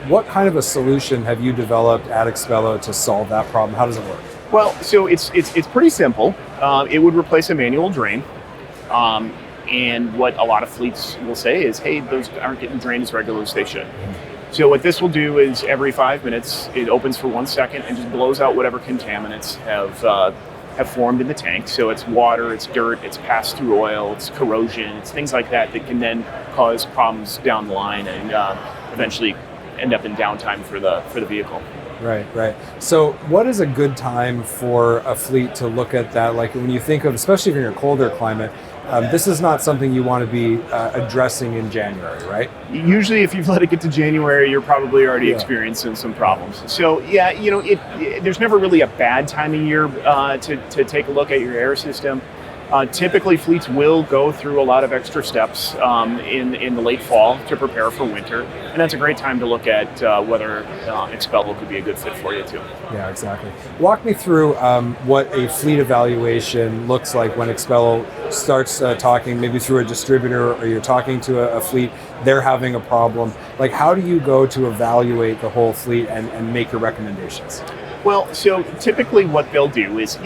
what kind of a solution have you developed at Expello to solve that problem? How does it work? Well, so it's pretty simple. It would replace a manual drain. And what a lot of fleets will say is, hey, those aren't getting drained as regularly as they should. So what this will do is every 5 minutes, it opens for 1 second and just blows out whatever contaminants have formed in the tank. So it's water, it's dirt, it's passed through oil, it's corrosion, it's things like that that can then cause problems down the line and eventually end up in downtime for the vehicle. Right. So what is a good time for a fleet to look at that? Like when you think of, especially if you're in a colder climate, this is not something you want to be addressing in January, right? Usually if you've let it get to January, you're probably already experiencing some problems. So yeah, there's never really a bad time of year to take a look at your air system. Typically, fleets will go through a lot of extra steps in the late fall to prepare for winter, and that's a great time to look at whether Expello could be a good fit for you too. Yeah, exactly. Walk me through what a fleet evaluation looks like when Expello starts talking, maybe through a distributor, or you're talking to a fleet, they're having a problem. Like, how do you go to evaluate the whole fleet and make your recommendations? Well, so typically what they'll do is,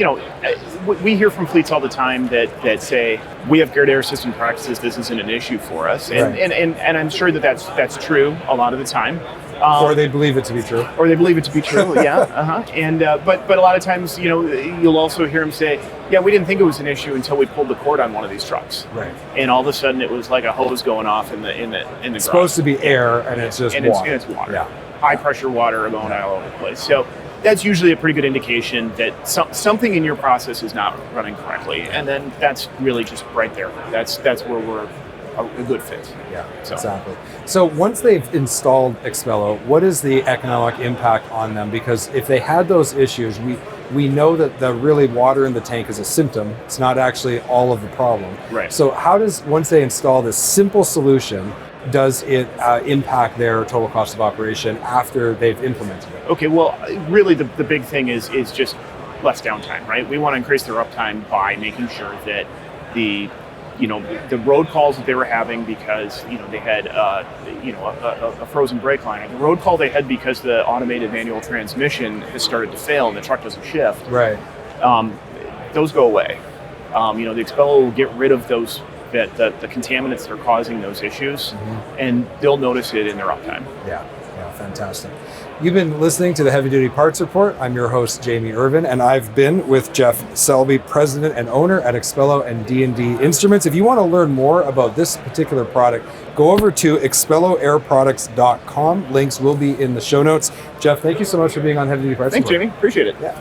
we hear from fleets all the time that say, we have good air system practices, this isn't an issue for us. And, Right. and I'm sure that's true a lot of the time. Or they believe it to be true. Or they believe it to be true, yeah. And but a lot of times, you'll also hear them say, yeah, we didn't think it was an issue until we pulled the cord on one of these trucks. Right. And all of a sudden it was like a hose going off in the It's supposed to be air, and it's just water. It's water. Yeah. High pressure water going all over the place. So that's usually a pretty good indication that something in your process is not running correctly, and then that's really just right there. That's where we're a good fit. Yeah, exactly. So once they've installed Expello, what is the economic impact on them? Because if they had those issues, we know that the really water in the tank is a symptom. It's not actually all of the problem. Right. So how does, once they install this simple solution, does it impact their total cost of operation after they've implemented it? Okay, well, really the big thing is just less downtime, right? We want to increase their uptime by making sure that the road calls that they were having because they had a frozen brake line, or the road call they had because the automated manual transmission has started to fail and the truck doesn't shift. Right. Those go away. The Expello will get rid of those the contaminants that are causing those issues, and they'll notice it in their uptime. Yeah, fantastic. You've been listening to the Heavy Duty Parts Report. I'm your host, Jamie Irvin, and I've been with Jeff Selby, president and owner at Expello and D&D Instruments. If you want to learn more about this particular product, go over to expelloairproducts.com. Links will be in the show notes. Jeff, thank you so much for being on Heavy Duty Parts Thanks, Report. Jamie. Appreciate it. Yeah.